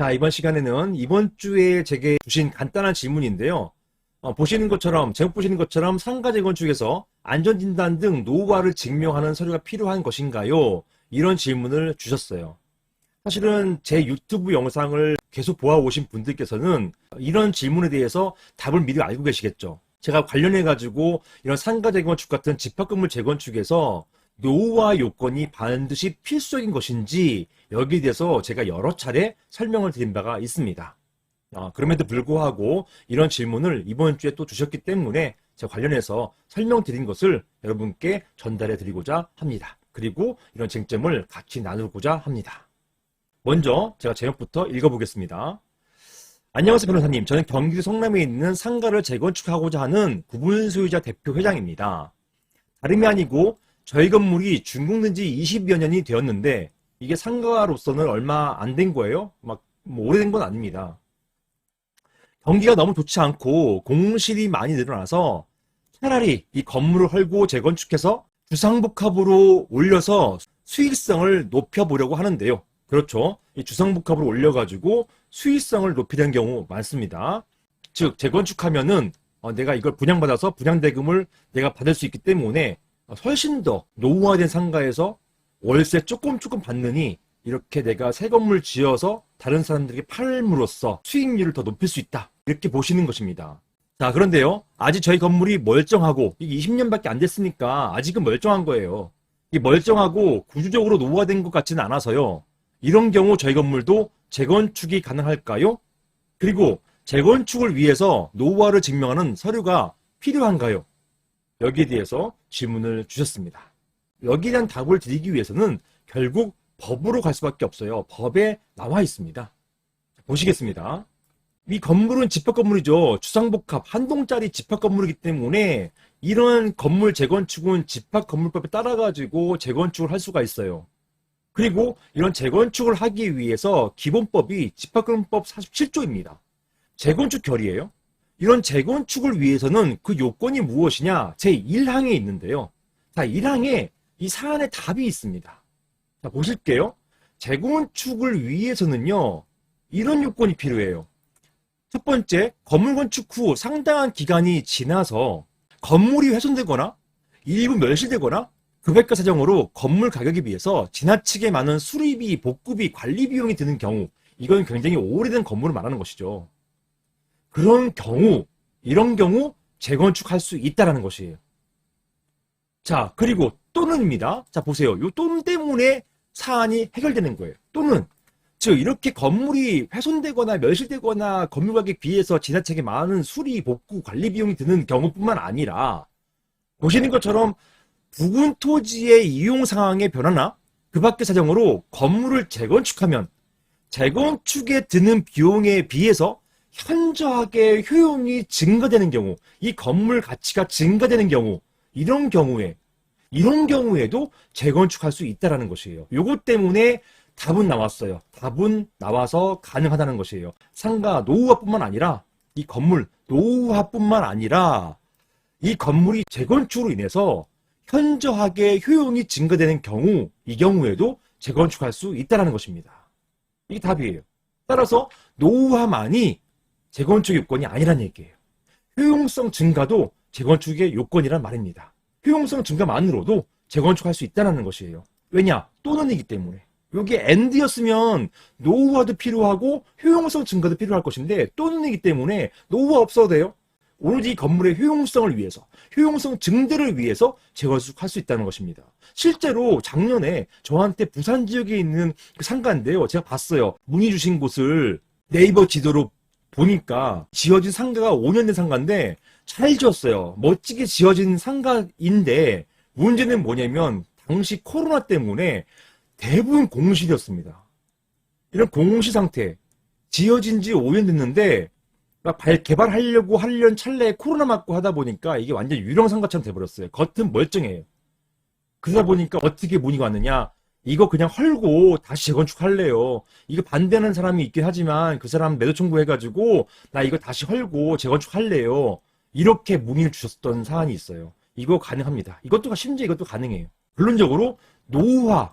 자, 이번 시간에는 이번 주에 제게 주신 간단한 질문인데요. 보시는 것처럼, 제목 보시는 것처럼 상가 재건축에서 안전진단 등 노후화를 증명하는 서류가 필요한 것인가요? 이런 질문을 주셨어요. 사실은 제 유튜브 영상을 계속 보아오신 분들께서는 이런 질문에 대해서 답을 미리 알고 계시겠죠. 제가 관련해가지고 이런 상가 재건축 같은 집합건물 재건축에서 노후화 요건이 반드시 필수적인 것인지 여기에 대해서 제가 여러 차례 설명을 드린 바가 있습니다. 그럼에도 불구하고 이런 질문을 이번 주에 또 주셨기 때문에 제가 관련해서 설명드린 것을 여러분께 전달해 드리고자 합니다. 그리고 이런 쟁점을 같이 나누고자 합니다. 먼저 제가 제목부터 읽어보겠습니다. 안녕하세요 변호사님. 저는 경기도 성남에 있는 상가를 재건축하고자 하는 구분소유자 대표 회장입니다. 다름이 아니고 저희 건물이 준공된 지 20여 년이 되었는데 이게 상가로서는 얼마 안 된 거예요. 오래된 건 아닙니다. 경기가 너무 좋지 않고 공실이 많이 늘어나서 차라리 이 건물을 헐고 재건축해서 주상복합으로 올려서 수익성을 높여보려고 하는데요. 그렇죠. 이 주상복합으로 올려가지고 수익성을 높이는 경우 많습니다. 즉 재건축하면은 내가 이걸 분양받아서 분양대금을 내가 받을 수 있기 때문에 훨씬 더 노후화된 상가에서 월세 조금 받느니 이렇게 내가 새 건물 지어서 다른 사람들에게 팔므로써 수익률을 더 높일 수 있다. 이렇게 보시는 것입니다. 자, 그런데요. 아직 저희 건물이 멀쩡하고 이게 20년밖에 안 됐으니까 아직은 멀쩡한 거예요. 이 멀쩡하고 구조적으로 노후화된 것 같지는 않아서요. 이런 경우 저희 건물도 재건축이 가능할까요? 그리고 재건축을 위해서 노후화를 증명하는 서류가 필요한가요? 여기에 대해서 질문을 주셨습니다. 여기에 대한 답을 드리기 위해서는 결국 법으로 갈 수밖에 없어요. 법에 나와 있습니다. 보시겠습니다. 이 건물은 집합건물이죠. 주상복합, 한 동짜리 집합건물이기 때문에 이런 건물 재건축은 집합건물법에 따라가지고 재건축을 할 수가 있어요. 그리고 이런 재건축을 하기 위해서 기본법이 집합건물법 47조입니다. 재건축 결의예요. 이런 재건축을 위해서는 그 요건이 무엇이냐? 제1항에 있는데요. 자, 1항에 이 사안의 답이 있습니다. 자, 보실게요. 재건축을 위해서는요, 이런 요건이 필요해요. 첫 번째, 건물 건축 후 상당한 기간이 지나서 건물이 훼손되거나 일부 멸실되거나 급액가 사정으로 건물 가격에 비해서 지나치게 많은 수리비, 복구비, 관리 비용이 드는 경우, 이건 굉장히 오래된 건물을 말하는 것이죠. 그런 경우, 이런 경우 재건축할 수 있다는 것이에요. 자, 그리고 또는입니다. 자, 보세요. 이 또는 때문에 사안이 해결되는 거예요. 또는, 즉 이렇게 건물이 훼손되거나 멸실되거나 건물 가격에 비해서 지나치게 많은 수리, 복구, 관리 비용이 드는 경우뿐만 아니라 보시는 것처럼 부근 토지의 이용 상황의 변화나 그 밖의 사정으로 건물을 재건축하면 재건축에 드는 비용에 비해서 현저하게 효용이 증가되는 경우, 이 건물 가치가 증가되는 경우, 이런 경우에도 재건축할 수 있다는 것이에요. 요것 때문에 답은 나왔어요. 답은 나와서 가능하다는 것이에요. 상가 노후화뿐만 아니라 이 건물 노후화뿐만 아니라 이 건물이 재건축으로 인해서 현저하게 효용이 증가되는 경우, 이 경우에도 재건축할 수 있다는 것입니다. 이게 답이에요. 따라서 노후화만이 재건축 요건이 아니란 얘기예요. 효용성 증가도 재건축의 요건이란 말입니다. 효용성 증가만으로도 재건축할 수 있다는 것이에요. 왜냐? 또는이기 때문에. 여기에 and였으면 노후화도 필요하고 효용성 증가도 필요할 것인데 또는이기 때문에 노후화 없어도 돼요. 오로지 건물의 효용성을 위해서, 효용성 증대를 위해서 재건축할 수 있다는 것입니다. 실제로 작년에 저한테 부산 지역에 있는 그 상가인데요. 제가 봤어요. 문의 주신 곳을 네이버 지도로 보니까 지어진 상가가 5년 된 상가인데 잘 지었어요. 멋지게 지어진 상가인데 문제는 뭐냐면 당시 코로나 때문에 대부분 공실이었습니다. 이런 공실 상태, 지어진 지 5년 됐는데 개발하려고 하려는 찰나에 코로나 맞고 하다 보니까 이게 완전 유령 상가처럼 돼버렸어요. 겉은 멀쩡해요. 그러다 보니까 어떻게 문의가 왔느냐? 이거 그냥 헐고 다시 재건축할래요. 이거 반대하는 사람이 있긴 하지만 그 사람 매도 청구해가지고 나 이거 다시 헐고 재건축할래요. 이렇게 문의를 주셨던 사안이 있어요. 이거 가능합니다. 심지어 이것도 가능해요. 결론적으로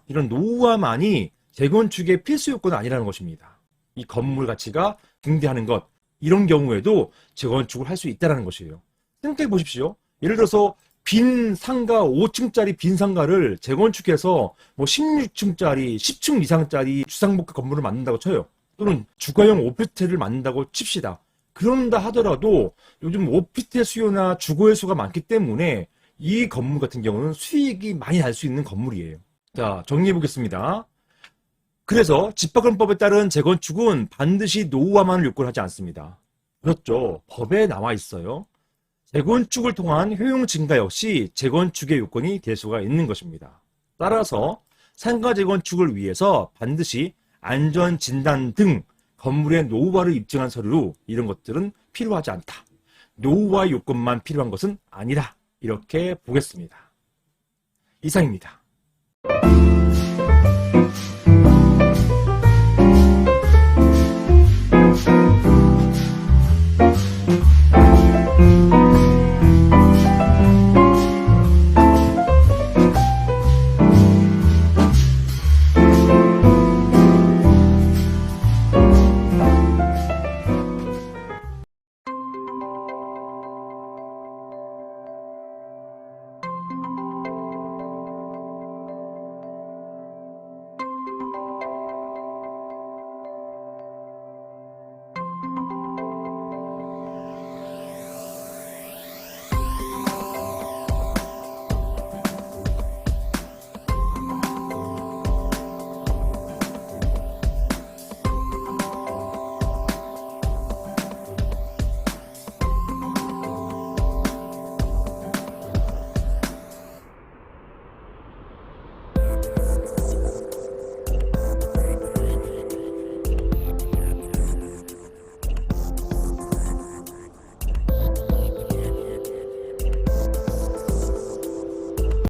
이런 노후화만이 재건축의 필수 요건은 아니라는 것입니다. 이 건물 가치가 등대하는 것, 이런 경우에도 재건축을 할 수 있다는 것이에요. 생각해 보십시오. 예를 들어서 빈 상가, 5층짜리 빈 상가를 재건축해서 뭐 16층짜리, 10층 이상짜리 주상복합 건물을 만든다고 쳐요. 또는 주거용 오피스텔을 만든다고 칩시다. 그런다 하더라도 요즘 오피스텔 수요나 주거의 수가 많기 때문에 이 건물 같은 경우는 수익이 많이 날 수 있는 건물이에요. 자, 정리해 보겠습니다. 그래서 집합금법에 따른 재건축은 반드시 노후화만을 요건하지 않습니다. 그렇죠. 법에 나와 있어요. 재건축을 통한 효용 증가 역시 재건축의 요건이 될 수가 있는 것입니다. 따라서 상가 재건축을 위해서 반드시 안전진단 등 건물의 노후화를 입증한 서류, 이런 것들은 필요하지 않다. 노후화 요건만 필요한 것은 아니다. 이렇게 보겠습니다. 이상입니다.